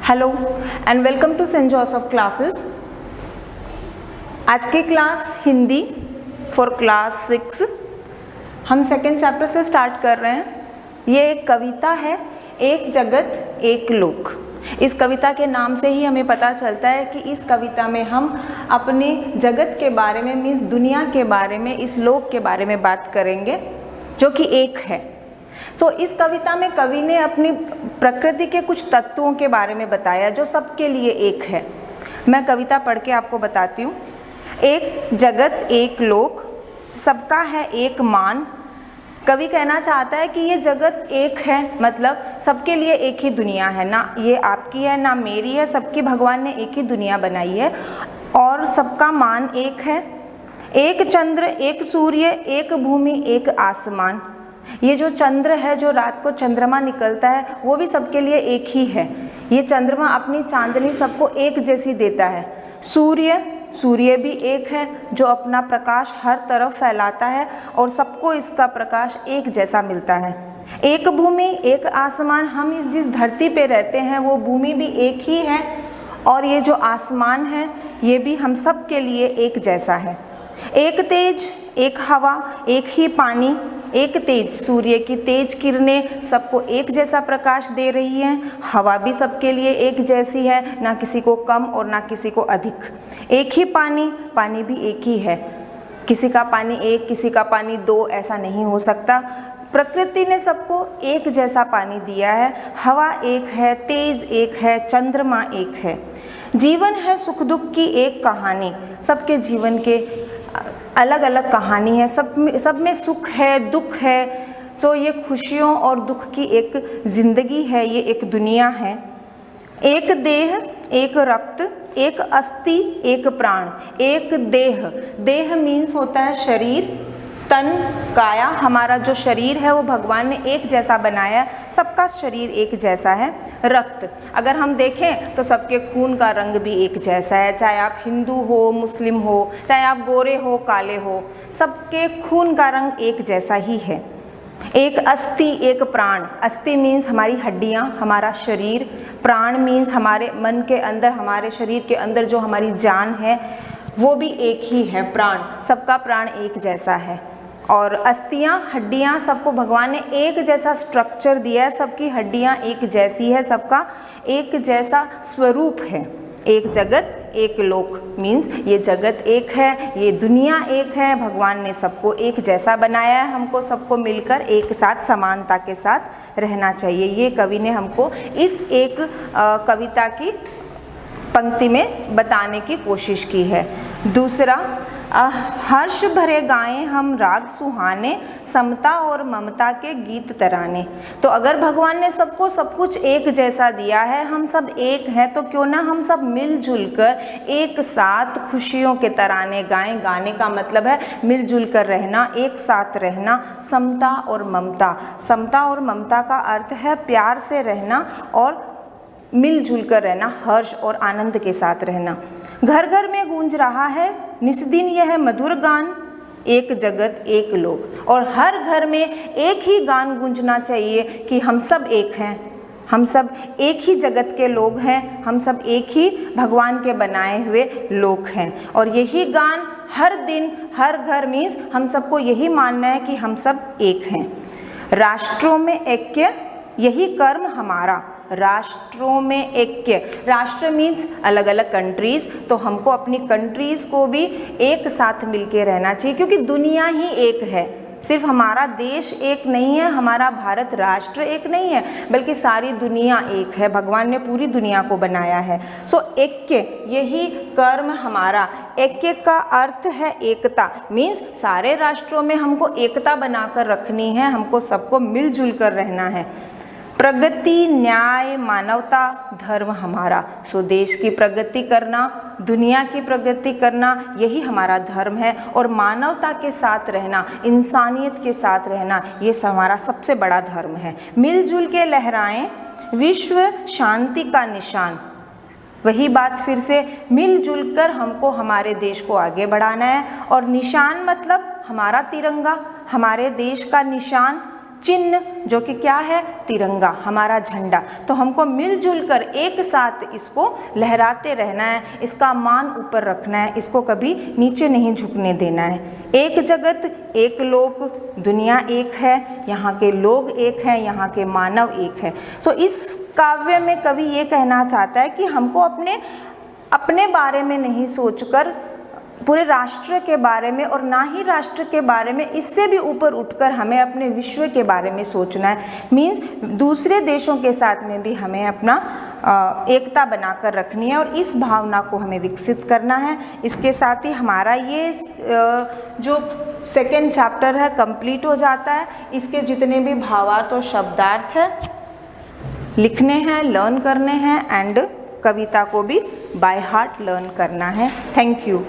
Hello and welcome to Saint Joseph classes. आज की class Hindi for class 6। हम second chapter से स्टार्ट कर रहे हैं। ये एक कविता है, एक जगत एक लोक। इस कविता के नाम से ही हमें पता चलता है कि इस कविता में हम अपने जगत के बारे में, मीन्स दुनिया के बारे में, इस लोक के बारे में बात करेंगे जो कि एक है। तो इस कविता में कवि ने अपनी प्रकृति के कुछ तत्वों के बारे में बताया जो सबके लिए एक है। मैं कविता पढ़ के आपको बताती हूँ। एक जगत एक लोक, सबका है एक मान। कवि कहना चाहता है कि ये जगत एक है, मतलब सबके लिए एक ही दुनिया है, ना ये आपकी है ना मेरी है, सबकी भगवान ने एक ही दुनिया बनाई है और सबका मान एक है। एक चंद्र एक सूर्य एक भूमि एक आसमान। ये जो चंद्र है, जो रात को चंद्रमा निकलता है, वो भी सबके लिए एक ही है। ये चंद्रमा अपनी चांदनी सबको एक जैसी देता है। सूर्य भी एक है जो अपना प्रकाश हर तरफ फैलाता है और सबको इसका प्रकाश एक जैसा मिलता है। एक भूमि एक आसमान, हम इस जिस धरती पे रहते हैं वो भूमि भी एक ही है और ये जो आसमान है ये भी हम सब के लिए एक जैसा है। एक तेज एक हवा एक ही पानी, एक तेज सूर्य की तेज किरणें सबको एक जैसा प्रकाश दे रही हैं। हवा भी सबके लिए एक जैसी है, ना किसी को कम और ना किसी को अधिक। एक ही पानी भी एक ही है, किसी का पानी एक किसी का पानी दो ऐसा नहीं हो सकता। प्रकृति ने सबको एक जैसा पानी दिया है। हवा एक है, तेज एक है, चंद्रमा एक है। जीवन है सुख दुख की एक कहानी। सबके जीवन के अलग अलग कहानी है, सब में सुख है दुख है। तो ये खुशियों और दुख की एक जिंदगी है, ये एक दुनिया है। एक देह एक रक्त एक अस्थि एक प्राण। एक देह मीन्स होता है शरीर, तन, काया। हमारा जो शरीर है वो भगवान ने एक जैसा बनाया है, सबका शरीर एक जैसा है। रक्त, अगर हम देखें तो सबके खून का रंग भी एक जैसा है, चाहे आप हिंदू हो मुस्लिम हो, चाहे आप गोरे हो काले हो, सबके खून का रंग एक जैसा ही है। एक अस्थि एक प्राण। अस्थि मीन्स हमारी हड्डियाँ, हमारा शरीर। प्राण मीन्स हमारे मन के अंदर, हमारे शरीर के अंदर जो हमारी जान है वो भी एक ही है, प्राण। सबका प्राण एक जैसा है। और अस्थियाँ हड्डियाँ, सबको भगवान ने एक जैसा स्ट्रक्चर दिया है, सबकी हड्डियाँ एक जैसी है, सबका एक जैसा स्वरूप है। एक जगत एक लोक मीन्स ये जगत एक है, ये दुनिया एक है। भगवान ने सबको एक जैसा बनाया है, हमको सबको मिलकर एक साथ समानता के साथ रहना चाहिए। ये कवि ने हमको इस एक कविता की पंक्ति में बताने की कोशिश की है। दूसरा, हर्ष भरे गाएं हम राग सुहाने, समता और ममता के गीत तराने। तो अगर भगवान ने सबको सब कुछ एक जैसा दिया है, हम सब एक हैं, तो क्यों ना हम सब मिलजुल कर एक साथ खुशियों के तराने गाएं। गाने का मतलब है मिलजुल कर रहना, एक साथ रहना। समता और ममता, समता और ममता का अर्थ है प्यार से रहना और मिलजुल कर रहना, हर्ष और आनंद के साथ रहना। घर घर में गूंज रहा है निस्दिन यह मधुर गान, एक जगत एक लोक। और हर घर में एक ही गान गूंजना चाहिए कि हम सब एक हैं, हम सब एक ही जगत के लोग हैं, हम सब एक ही भगवान के बनाए हुए लोग हैं। और यही गान हर दिन हर घर मीन्स हम सबको यही मानना है कि हम सब एक हैं। राष्ट्रों में ऐक्य यही कर्म हमारा। राष्ट्रों में ऐक्य, राष्ट्र मीन्स अलग अलग कंट्रीज, तो हमको अपनी कंट्रीज को भी एक साथ मिलके रहना चाहिए क्योंकि दुनिया ही एक है। सिर्फ हमारा देश एक नहीं है, हमारा भारत राष्ट्र एक नहीं है, बल्कि सारी दुनिया एक है। भगवान ने पूरी दुनिया को बनाया है। सो ऐक्य यही कर्म हमारा। ऐक्य का अर्थ है एकता, मीन्स सारे राष्ट्रों में हमको एकता बनाकर रखनी है, हमको सबको मिलजुल कर रहना है। प्रगति न्याय मानवता धर्म हमारा। सो देश की प्रगति करना, दुनिया की प्रगति करना, यही हमारा धर्म है। और मानवता के साथ रहना, इंसानियत के साथ रहना, ये हमारा सबसे बड़ा धर्म है। मिलजुल के लहराएं विश्व शांति का निशान। वही बात फिर से, मिलजुल कर हमको हमारे देश को आगे बढ़ाना है। और निशान मतलब हमारा तिरंगा, हमारे देश का निशान चिन्ह जो कि क्या है, तिरंगा, हमारा झंडा। तो हमको मिलजुल कर एक साथ इसको लहराते रहना है, इसका मान ऊपर रखना है, इसको कभी नीचे नहीं झुकने देना है। एक जगत एक लोक, दुनिया एक है, यहाँ के लोग एक हैं, यहाँ के मानव एक है। सो इस काव्य में कवि ये कहना चाहता है कि हमको अपने बारे में नहीं सोचकर पूरे राष्ट्र के बारे में और ना ही राष्ट्र के बारे में, इससे भी ऊपर उठकर हमें अपने विश्व के बारे में सोचना है। मीन्स दूसरे देशों के साथ में भी हमें अपना एकता बनाकर रखनी है और इस भावना को हमें विकसित करना है। इसके साथ ही हमारा ये जो सेकेंड चैप्टर है कंप्लीट हो जाता है। इसके जितने भी भावार्थ और शब्दार्थ है लिखने हैं, लर्न करने हैं एंड कविता को भी बाय हार्ट लर्न करना है। Thank you.